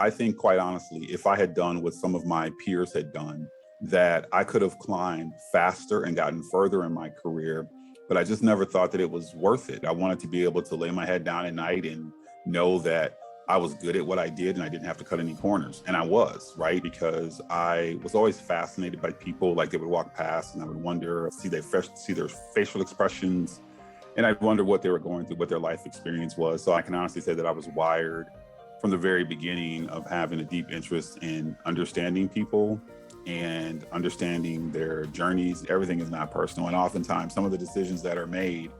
I think, quite honestly, if I had done what some of my peers had done, that I could have climbed faster and gotten further in my career, but I just never thought that it was worth it. I wanted to be able to lay my head down at night and know that I was good at what I did and I didn't have to cut any corners. And I was, right? Because I was always fascinated by people. Like, they would walk past and I would wonder, see their facial expressions, and I'd wonder what they were going through, what their life experience was. So I can honestly say that I was wired from the very beginning of having a deep interest in understanding people and understanding their journeys. Everything is not personal. And oftentimes some of the decisions that are made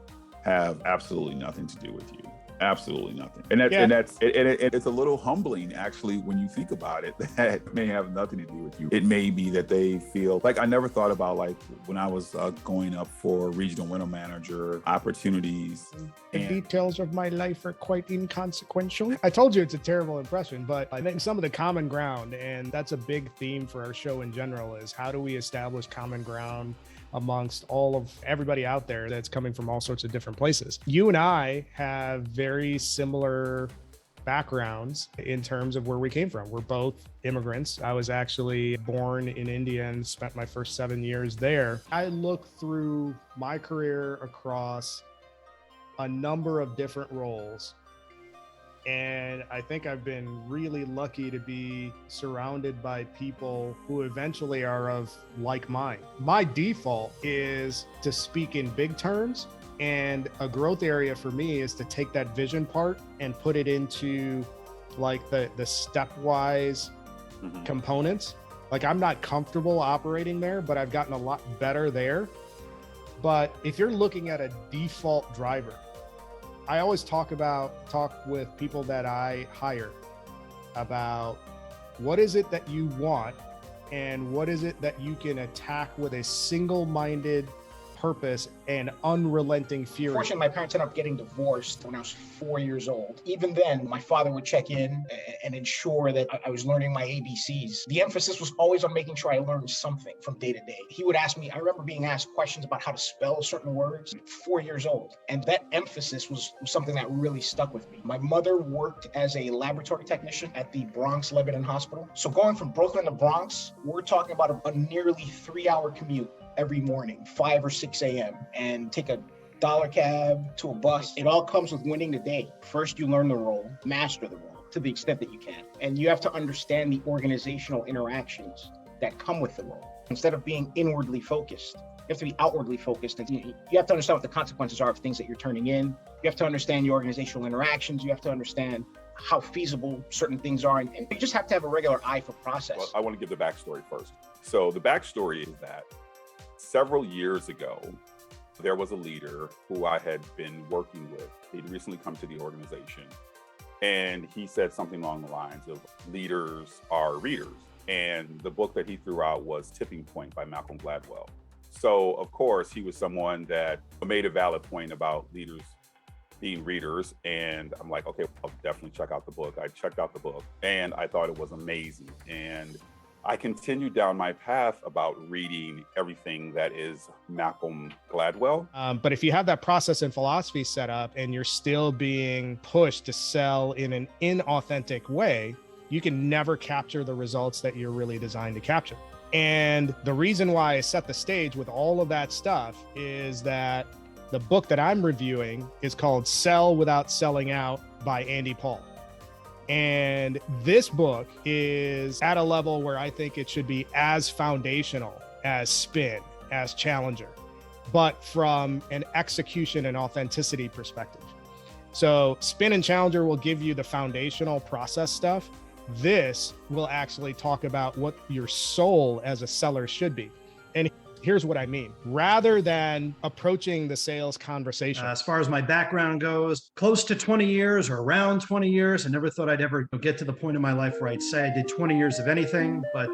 have absolutely nothing to do with you. Absolutely nothing. And it's a little humbling, actually, when you think about it, that may have nothing to do with you. It may be that they feel like, I never thought about, like, when I was going up for regional window manager opportunities. The details of my life are quite inconsequential. I told you it's a terrible impression, but I think some of the common ground, and that's a big theme for our show in general, is how do we establish common ground amongst all of everybody out there that's coming from all sorts of different places. You and I have very similar backgrounds in terms of where we came from. We're both immigrants. I was actually born in India and spent my first 7 years there. I look through my career across a number of different roles, and I think I've been really lucky to be surrounded by people who eventually are of like mind. My default is to speak in big terms, and a growth area for me is to take that vision part and put it into like the stepwise components. Like, I'm not comfortable operating there, but I've gotten a lot better there. But if you're looking at a default driver, I always talk with people that I hire about what is it that you want and what is it that you can attack with a single-minded purpose and unrelenting fury. Fortunately, my parents ended up getting divorced when I was 4 years old. Even then, my father would check in and ensure that I was learning my ABCs. The emphasis was always on making sure I learned something from day to day. He would ask me, I remember being asked questions about how to spell certain words at 4 years old. And that emphasis was something that really stuck with me. My mother worked as a laboratory technician at the Bronx Lebanon Hospital. So going from Brooklyn to Bronx, we're talking about a nearly 3-hour commute every morning, 5 or 6 a.m., and take a dollar cab to a bus. It all comes with winning the day. First, you learn the role, master the role to the extent that you can. And you have to understand the organizational interactions that come with the role. Instead of being inwardly focused, you have to be outwardly focused. And you have to understand what the consequences are of things that you're turning in. You have to understand the organizational interactions. You have to understand how feasible certain things are. And you just have to have a regular eye for process. Well, I want to give the backstory first. So the backstory is that several years ago, there was a leader who I had been working with. He'd recently come to the organization, and he said something along the lines of, leaders are readers. And the book that he threw out was Tipping Point by Malcolm Gladwell. So, of course, he was someone that made a valid point about leaders being readers. And I'm like, okay, I'll definitely check out the book. I checked out the book, and I thought it was amazing. And I continued down my path about reading everything that is Malcolm Gladwell. But if you have that process and philosophy set up and you're still being pushed to sell in an inauthentic way, you can never capture the results that you're really designed to capture. And the reason why I set the stage with all of that stuff is that the book that I'm reviewing is called Sell Without Selling Out by Andy Paul. And this book is at a level where I think it should be as foundational as Spin, as Challenger, but from an execution and authenticity perspective. So Spin and Challenger will give you the foundational process stuff. This will actually talk about what your soul as a seller should be. And here's what I mean. Rather than approaching the sales conversation. As far as my background goes, close to 20 years or around 20 years. I never thought I'd ever get to the point in my life where I'd say I did 20 years of anything, but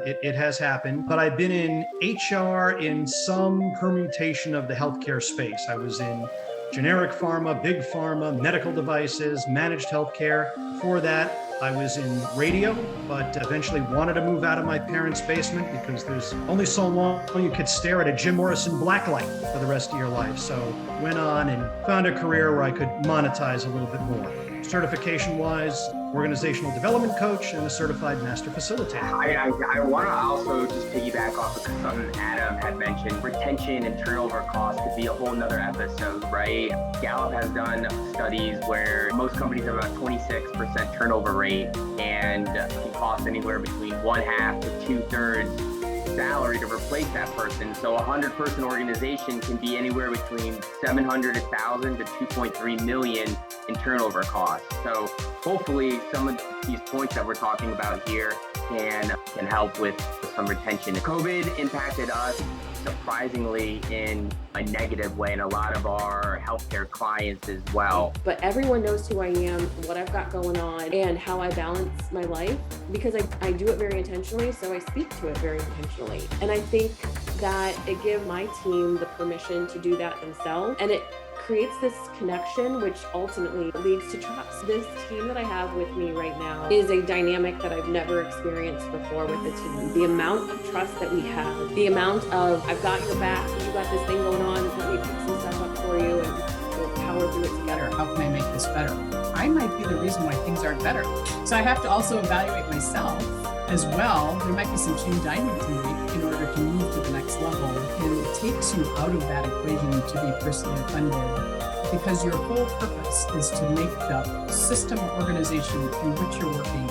it has happened. But I've been in HR in some permutation of the healthcare space. I was in generic pharma, big pharma, medical devices, managed healthcare. Before that, I was in radio, but eventually wanted to move out of my parents' basement because there's only so long you could stare at a Jim Morrison blacklight for the rest of your life. So went on and found a career where I could monetize a little bit more. Certification-wise, organizational development coach, and a certified master facilitator. I want to also just piggyback off of something Adam had mentioned. Retention and turnover costs could be a whole nother episode, right? Gallup has done studies where most companies have about 26% turnover rate and can cost anywhere between 1/2 to 2/3 salary to replace that person. So a 100-person organization can be anywhere between 700, 1,000 to 2.3 million in turnover costs. So hopefully some of these points that we're talking about here can help with some retention. COVID impacted us surprisingly in a negative way, and a lot of our healthcare clients as well. But everyone knows who I am, what I've got going on, and how I balance my life, because I do it very intentionally, so I speak to it very intentionally. And I think that it gives my team the permission to do that themselves, and it creates this connection, which ultimately leads to trust. This team that I have with me right now is a dynamic that I've never experienced before with the team. The amount of trust that we have, the amount of, I've got your back, you got this thing going on, let me pick some stuff up for you, and we'll power through it together. How can I make this better? I might be the reason why things aren't better. So I have to also evaluate myself as well. There might be some change I need to make in order to move to the next level. And it takes you out of that equation to be personally offended, because your whole purpose is to make the system or organization in which you're working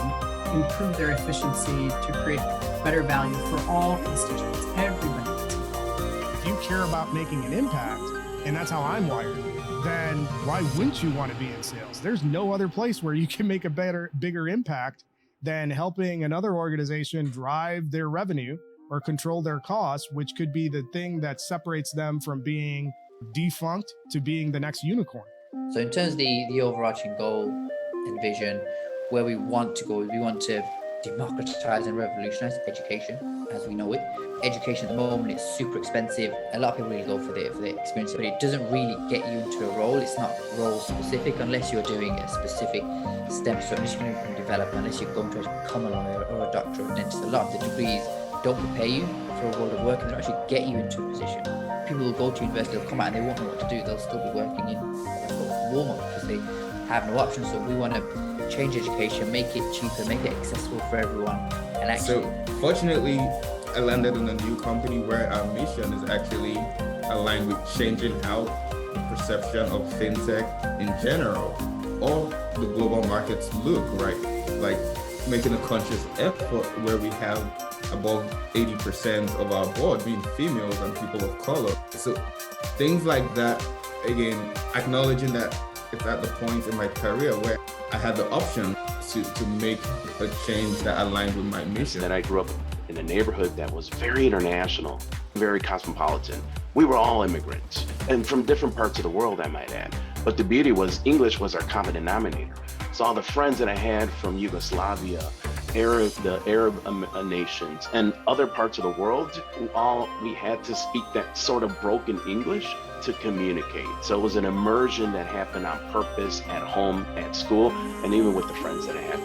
improve their efficiency to create better value for all constituents, everybody. If you care about making an impact, and that's how I'm wired, then why wouldn't you want to be in sales? There's no other place where you can make a bigger impact than helping another organization drive their revenue or control their costs, which could be the thing that separates them from being defunct to being the next unicorn. So in terms of the overarching goal and vision, where we want to go, we want to democratize and revolutionize education as we know it. Education at the moment is super expensive. A lot of people really go for the experience, but it doesn't really get you into a role. It's not role specific unless you're doing a specific STEM, so unless you're going to develop, unless you're going to a common law or a doctor or a dentist. A lot of the degrees don't prepare you for a world of work, and they actually get you into a position. People will go to university, they'll come out and they won't know what to do. They'll still be working in Walmart because they have no option. So we want to change education, make it cheaper, make it accessible for everyone. And actually, so fortunately, I landed in a new company where our mission is actually aligned with changing how the perception of fintech in general or the global markets look, right? Like making a conscious effort where we have above 80% of our board being females and people of color. So things like that, again, acknowledging that it's at the point in my career where I had the option to make a change that aligned with my mission. And I grew up in a neighborhood that was very international, very cosmopolitan. We were all immigrants, and from different parts of the world, I might add. But the beauty was English was our common denominator. So all the friends that I had from Yugoslavia, the Arab nations, and other parts of the world, we had to speak that sort of broken English to communicate. So it was an immersion that happened on purpose at home, at school, and even with the friends that I had.